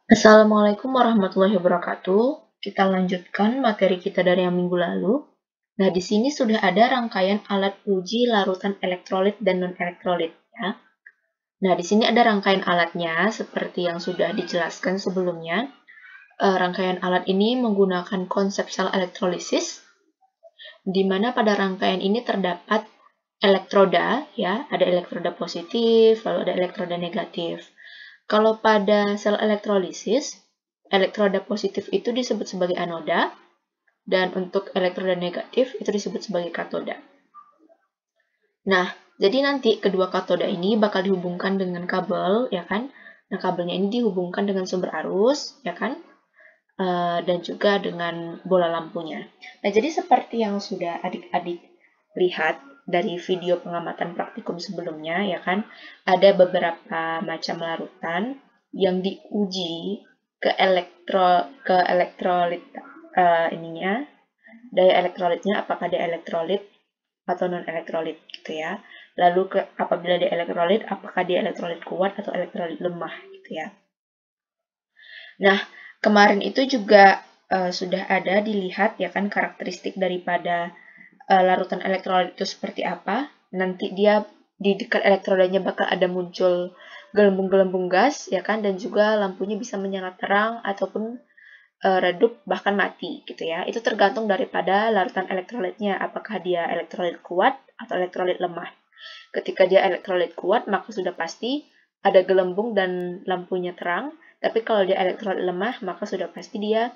Assalamualaikum warahmatullahi wabarakatuh. Kita lanjutkan materi kita dari yang minggu lalu. Nah, di sini sudah ada rangkaian alat uji larutan elektrolit dan non-elektrolit, ya. Nah, di sini ada rangkaian alatnya seperti yang sudah dijelaskan sebelumnya. Rangkaian alat ini menggunakan konsep sel elektrolisis, di mana pada rangkaian ini terdapat elektroda, ya, ada elektroda positif, lalu ada elektroda negatif. Kalau pada sel elektrolisis, elektroda positif itu disebut sebagai anoda, dan untuk elektroda negatif itu disebut sebagai katoda. Nah, jadi nanti kedua katoda ini bakal dihubungkan dengan kabel, ya kan? Nah, kabelnya ini dihubungkan dengan sumber arus, ya kan? Dan juga dengan bola lampunya. Nah, jadi seperti yang sudah adik-adik lihat dari video pengamatan praktikum sebelumnya, ya kan, ada beberapa macam larutan yang diuji ke elektrolit ininya, daya elektrolitnya apakah dia elektrolit atau non elektrolit gitu ya. Lalu apabila dia elektrolit, apakah dia elektrolit kuat atau elektrolit lemah gitu ya. Nah, kemarin itu juga sudah ada dilihat ya kan karakteristik daripada larutan elektrolit itu seperti apa. Nanti dia di dekat elektrodanya bakal ada muncul gelembung-gelembung gas ya kan, dan juga lampunya bisa menyala terang ataupun redup bahkan mati gitu ya. Itu tergantung daripada larutan elektrolitnya, apakah dia elektrolit kuat atau elektrolit lemah. Ketika dia elektrolit kuat, maka sudah pasti ada gelembung dan lampunya terang. Tapi kalau dia elektrolit lemah, maka sudah pasti dia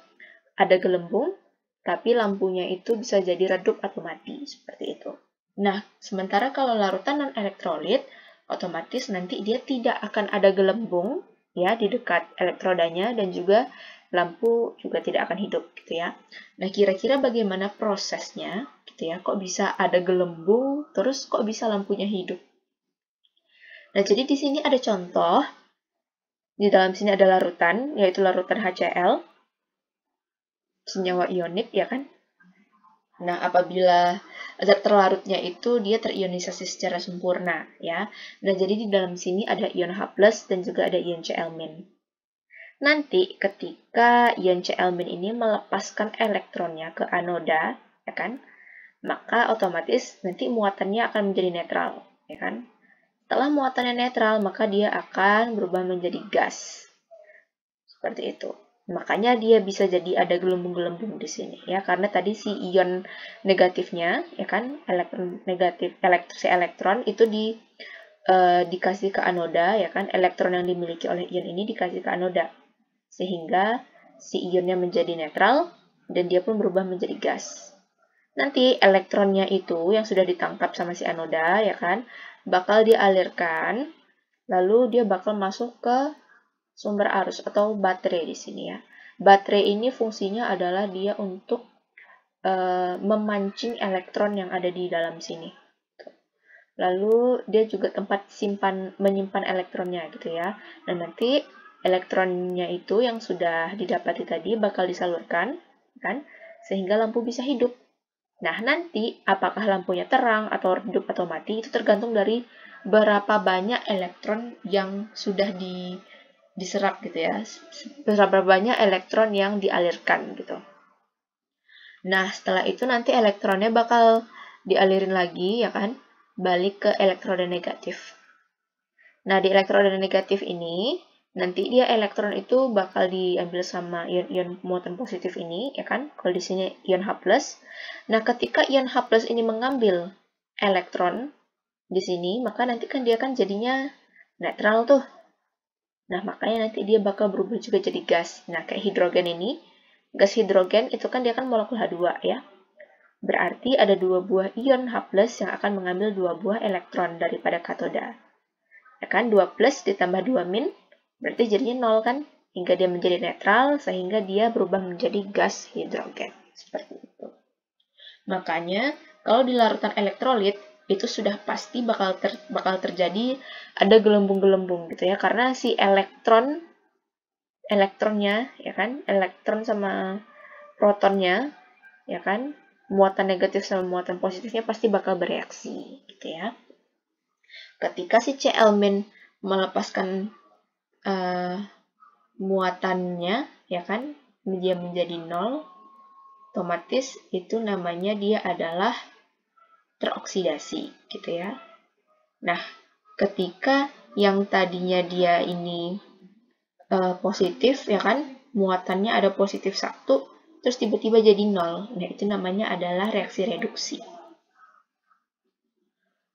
ada gelembung, tapi lampunya itu bisa jadi redup atau mati, seperti itu. Nah, sementara kalau larutan non-elektrolit, otomatis nanti dia tidak akan ada gelembung ya di dekat elektrodanya, dan juga lampu juga tidak akan hidup gitu ya. Nah, kira-kira bagaimana prosesnya gitu ya? Kok bisa ada gelembung, terus kok bisa lampunya hidup? Nah, jadi di sini ada contoh. Di dalam sini ada larutan, yaitu larutan HCl, senyawa ionik ya kan? Nah, apabila zat terlarutnya itu dia terionisasi secara sempurna ya. Nah, jadi di dalam sini ada ion H+ dan juga ada ion Cl-. Nanti ketika ion Cl- ini melepaskan elektronnya ke anoda, ya kan? Maka otomatis nanti muatannya akan menjadi netral, ya kan? Setelah muatannya netral, maka dia akan berubah menjadi gas. Seperti itu. Makanya dia bisa jadi ada gelembung-gelembung di sini ya, karena tadi si ion negatifnya ya kan, elektron negatif si elektron itu dikasih ke anoda ya kan, elektron yang dimiliki oleh ion ini dikasih ke anoda sehingga si ionnya menjadi netral dan dia pun berubah menjadi gas. Nanti elektronnya itu yang sudah ditangkap sama si anoda ya kan, bakal dialirkan, lalu dia bakal masuk ke sumber arus atau baterai di sini ya. Baterai ini fungsinya adalah dia untuk memancing elektron yang ada di dalam sini. Lalu dia juga tempat menyimpan elektronnya gitu ya. Dan nanti elektronnya itu yang sudah didapati tadi bakal disalurkan kan, sehingga lampu bisa hidup. Nah, nanti apakah lampunya terang atau redup atau mati itu tergantung dari berapa banyak elektron yang sudah diserap gitu ya, berapa banyak elektron yang dialirkan gitu. Nah, setelah itu nanti elektronnya bakal dialirin lagi ya kan, balik ke elektroda negatif. Nah, di elektroda negatif ini nanti dia elektron itu bakal diambil sama ion-ion muatan positif ini ya kan, kalau di sini ion H+. Nah, ketika ion H+ ini mengambil elektron di sini, maka nanti kan dia kan jadinya netral tuh. Nah, makanya nanti dia bakal berubah juga jadi gas. Nah, kayak hidrogen ini, gas hidrogen itu kan dia kan molekul H2 ya. Berarti ada dua buah ion H+ yang akan mengambil dua buah elektron daripada katoda. Ya kan, 2+ ditambah 2- berarti jadinya 0 kan? Hingga dia menjadi netral, sehingga dia berubah menjadi gas hidrogen. Seperti itu. Makanya, kalau di larutan elektrolit, itu sudah pasti bakal terjadi ada gelembung-gelembung gitu ya, karena si elektronnya ya kan, elektron sama protonnya ya kan, muatan negatif sama muatan positifnya pasti bakal bereaksi gitu ya. Ketika si Cl- melepaskan muatannya, ya kan, dia menjadi 0, otomatis itu namanya dia adalah teroksidasi, gitu ya. Nah, ketika yang tadinya dia ini positif, ya kan, muatannya ada positif 1, terus tiba-tiba jadi 0. Nah, itu namanya adalah reaksi reduksi.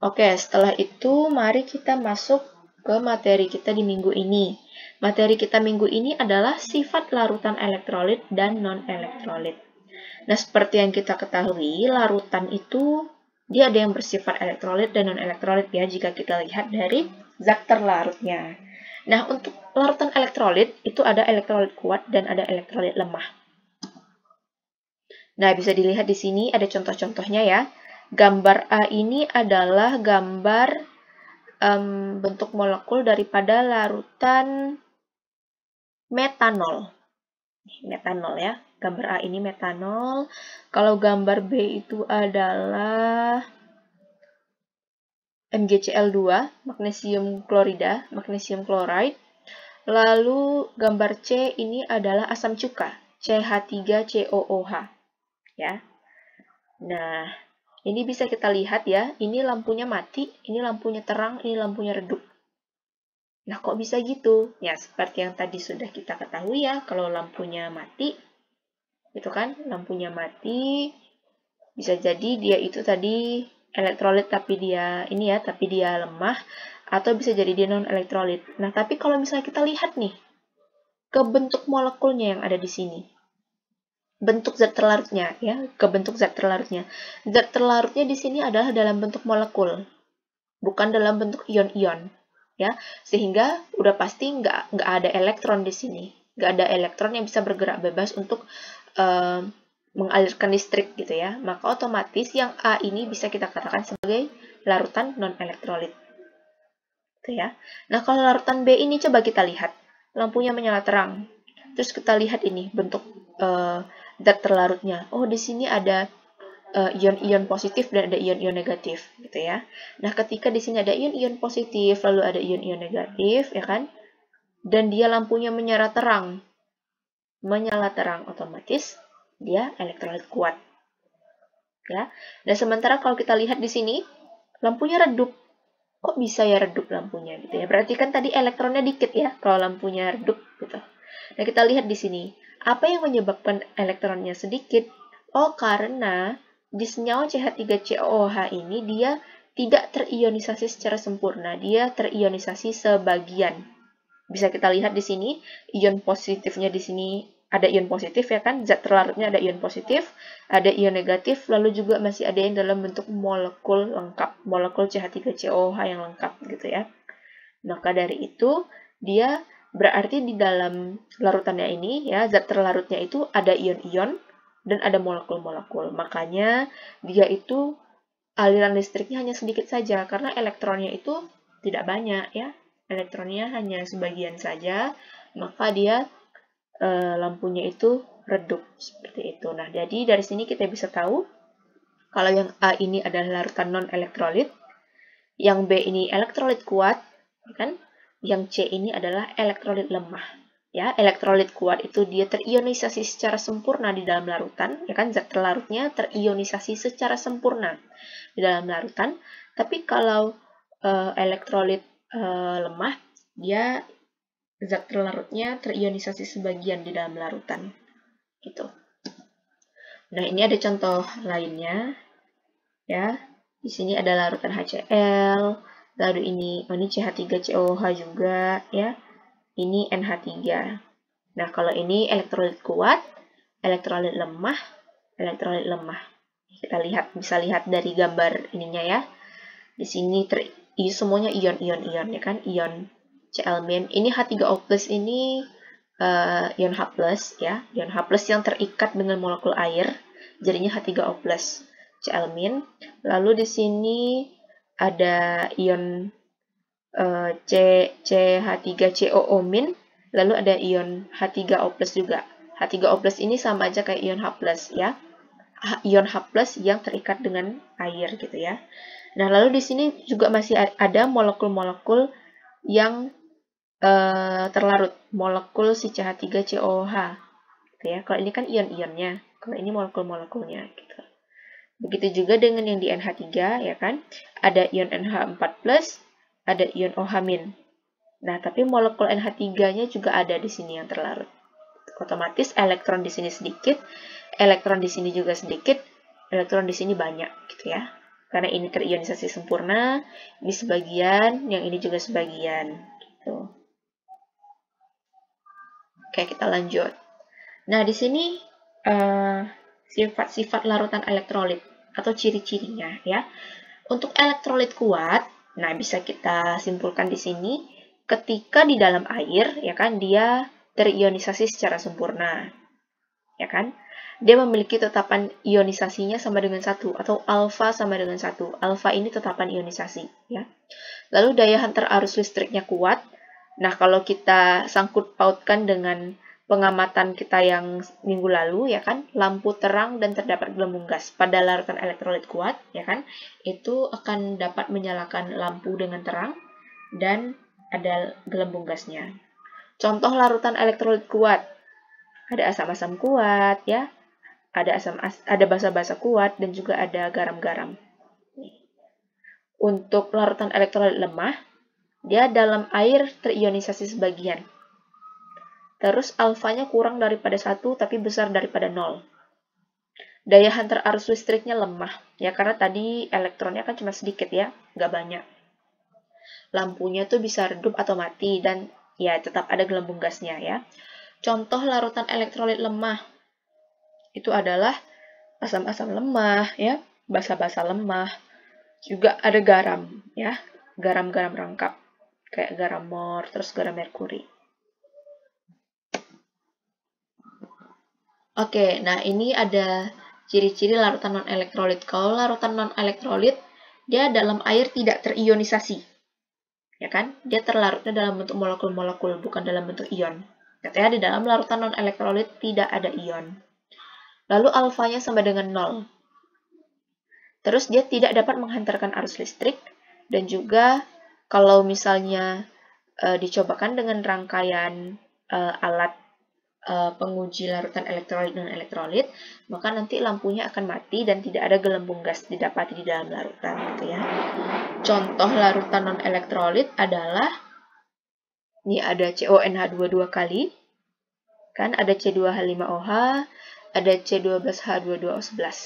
Oke, setelah itu mari kita masuk ke materi kita di minggu ini. Materi kita minggu ini adalah sifat larutan elektrolit dan non-elektrolit. Nah, seperti yang kita ketahui, larutan itu dia ada yang bersifat elektrolit dan non-elektrolit ya, jika kita lihat dari zat terlarutnya. Nah, untuk larutan elektrolit, itu ada elektrolit kuat dan ada elektrolit lemah. Nah, bisa dilihat di sini ada contoh-contohnya ya. Gambar A ini adalah gambar bentuk molekul daripada larutan metanol. Metanol ya. Gambar A ini metanol. Kalau gambar B itu adalah MgCl2, magnesium klorida, magnesium chloride. Lalu gambar C ini adalah asam cuka, CH3COOH. Ya. Nah, ini bisa kita lihat ya, ini lampunya mati, ini lampunya terang, ini lampunya redup. Nah, kok bisa gitu? Ya, seperti yang tadi sudah kita ketahui ya, kalau lampunya mati, itu kan, lampunya mati, bisa jadi dia itu tadi elektrolit tapi dia ini ya, tapi dia lemah, atau bisa jadi dia non-elektrolit. Nah, tapi kalau misalnya kita lihat nih, ke bentuk molekulnya yang ada di sini. Bentuk zat terlarutnya ya, ke bentuk zat terlarutnya. Zat terlarutnya di sini adalah dalam bentuk molekul, bukan dalam bentuk ion-ion. Ya, sehingga udah pasti nggak ada elektron di sini, nggak ada elektron yang bisa bergerak bebas untuk mengalirkan listrik gitu ya. Maka otomatis yang A ini bisa kita katakan sebagai larutan non-elektrolit. Gitu ya. Nah, kalau larutan B ini coba kita lihat, lampunya menyala terang. Terus kita lihat ini bentuk zat terlarutnya. Oh, di sini ada ion-ion positif dan ada ion-ion negatif, gitu ya. Nah, ketika di sini ada ion-ion positif, lalu ada ion-ion negatif, ya kan? Dan dia lampunya menyala terang, otomatis dia elektrolit kuat, ya. Dan sementara kalau kita lihat di sini, lampunya redup. Kok bisa ya redup lampunya, gitu ya? Berarti kan tadi elektronnya dikit ya, kalau lampunya redup, gitu. Nah, kita lihat di sini, apa yang menyebabkan elektronnya sedikit? Oh, karena di senyawa CH3COOH ini dia tidak terionisasi secara sempurna, dia terionisasi sebagian. Bisa kita lihat di sini, ion positifnya di sini ada ion positif ya kan, zat terlarutnya ada ion positif, ada ion negatif, lalu juga masih ada yang dalam bentuk molekul lengkap, molekul CH3COOH yang lengkap gitu ya. Maka dari itu, dia berarti di dalam larutannya ini ya, zat terlarutnya itu ada ion-ion dan ada molekul-molekul. Makanya dia itu aliran listriknya hanya sedikit saja karena elektronnya itu tidak banyak ya. Elektronnya hanya sebagian saja, maka dia lampunya itu redup seperti itu. Nah, jadi dari sini kita bisa tahu kalau yang A ini adalah larutan non-elektrolit, yang B ini elektrolit kuat, kan? Yang C ini adalah elektrolit lemah. Ya, elektrolit kuat itu dia terionisasi secara sempurna di dalam larutan, ya kan? Zat terlarutnya terionisasi secara sempurna di dalam larutan. Tapi kalau elektrolit lemah, dia zat terlarutnya terionisasi sebagian di dalam larutan. Gitu. Nah, ini ada contoh lainnya. Ya, di sini ada larutan HCl, lalu ini CH3COOH juga, ya. Ini NH3. Nah, kalau ini elektrolit kuat, elektrolit lemah, elektrolit lemah. Kita bisa lihat dari gambar ininya ya. Di sini semuanya ion-ion ya kan, ion Cl-. Ini H3O+ ini ion H+ ya, ion H+ yang terikat dengan molekul air, jadinya H3O+. Cl-. Lalu di sini ada ion CH3COO-, lalu ada ion H3O+ juga. H3O+ ini sama aja kayak ion H+ ya. Ion H+ yang terikat dengan air gitu ya. Nah, lalu di sini juga masih ada molekul-molekul yang terlarut, molekul si CH3COH. Gitu ya. Kalau ini kan ion-ionnya, kalau ini molekul-molekulnya. Gitu. Begitu juga dengan yang di NH3, ya kan? Ada ion NH4+, ada ion OH-. Nah, tapi molekul NH3-nya juga ada di sini yang terlarut. Otomatis elektron di sini sedikit, elektron di sini juga sedikit, elektron di sini banyak, gitu ya. Karena ini terionisasi sempurna, ini sebagian, yang ini juga sebagian, gitu. Oke, kita lanjut. Nah, di sini sifat-sifat larutan elektrolit atau ciri-cirinya ya. Untuk elektrolit kuat, nah bisa kita simpulkan di sini ketika di dalam air ya kan dia terionisasi secara sempurna. Ya kan? Dia memiliki tetapan ionisasinya sama dengan 1 atau alfa sama dengan 1. Alfa ini tetapan ionisasi ya. Lalu daya hantar arus listriknya kuat. Nah, kalau kita sangkut pautkan dengan pengamatan kita yang minggu lalu, ya kan, lampu terang dan terdapat gelembung gas pada larutan elektrolit kuat, ya kan, itu akan dapat menyalakan lampu dengan terang dan ada gelembung gasnya. Contoh larutan elektrolit kuat, ada asam-asam kuat, ya, ada basa-basa kuat dan juga ada garam-garam. Untuk larutan elektrolit lemah, dia dalam air terionisasi sebagian. Terus alfanya kurang daripada 1 tapi besar daripada 0. Daya hantar arus listriknya lemah, ya karena tadi elektronnya kan cuma sedikit ya, nggak banyak. Lampunya tuh bisa redup atau mati dan ya tetap ada gelembung gasnya ya. Contoh larutan elektrolit lemah itu adalah asam-asam lemah ya, basa-basa lemah. Juga ada garam ya, garam-garam rangkap kayak garam mor, terus garam merkuri. Oke, nah ini ada ciri-ciri larutan non-elektrolit. Kalau larutan non-elektrolit, dia dalam air tidak terionisasi. Ya kan? Dia terlarutnya dalam bentuk molekul-molekul, bukan dalam bentuk ion. Katanya di dalam larutan non-elektrolit tidak ada ion. Lalu alfanya sama dengan 0. Terus dia tidak dapat menghantarkan arus listrik, dan juga kalau misalnya dicobakan dengan rangkaian alat penguji larutan elektrolit dan elektrolit, maka nanti lampunya akan mati dan tidak ada gelembung gas didapati di dalam larutan gitu ya. Contoh larutan non elektrolit adalah ini ada CONH2 2 kali. Kan ada C2H5OH, ada C12H22O11.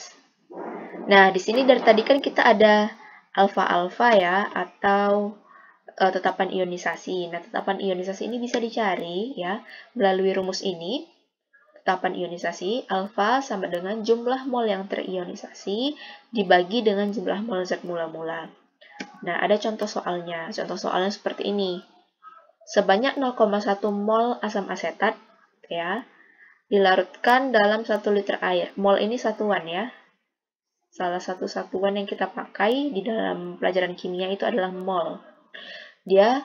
Nah, di sini dari tadi kan kita ada alfa-alfa ya atau tetapan ionisasi. Nah, tetapan ionisasi ini bisa dicari ya melalui rumus ini. Tetapan ionisasi alfa sama dengan jumlah mol yang terionisasi dibagi dengan jumlah mol zat mula-mula. Nah, ada contoh soalnya. Contoh soalnya seperti ini. Sebanyak 0,1 mol asam asetat ya dilarutkan dalam 1 liter air. Mol ini satuan ya. Salah satu satuan yang kita pakai di dalam pelajaran kimia itu adalah mol. Dia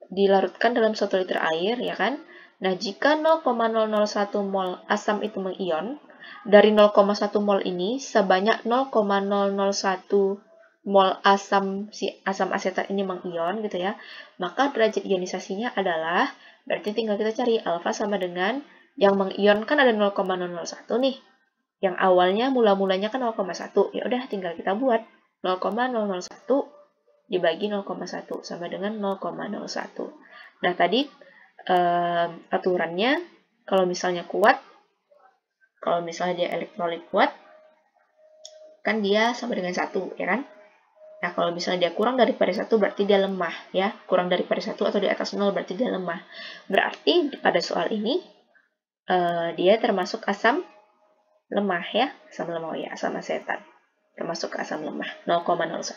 dilarutkan dalam 1 liter air, ya kan? Nah, jika 0,001 mol asam itu mengion, dari 0,1 mol ini sebanyak 0,001 mol si asam asetat ini mengion gitu ya, maka derajat ionisasinya adalah, berarti tinggal kita cari alfa sama dengan yang mengion kan ada 0,001 nih. Yang awalnya mula-mulanya kan 0,1. Ya udah tinggal kita buat 0,001 dibagi 0,1 sama dengan 0,01. Nah, tadi aturannya kalau misalnya kuat, kalau misalnya dia elektrolit kuat, kan dia sama dengan 1, ya kan? Nah, kalau misalnya dia kurang daripada 1 berarti dia lemah, ya. Kurang daripada 1 atau di atas 0 berarti dia lemah. Berarti pada soal ini dia termasuk asam lemah ya, asam lemah ya, asam asetat. Termasuk asam lemah 0,01.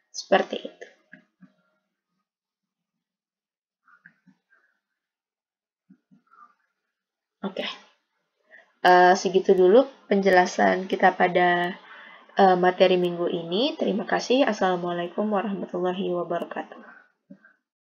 Seperti itu. Oke. Segitu dulu penjelasan kita pada materi minggu ini. Terima kasih. Assalamualaikum warahmatullahi wabarakatuh.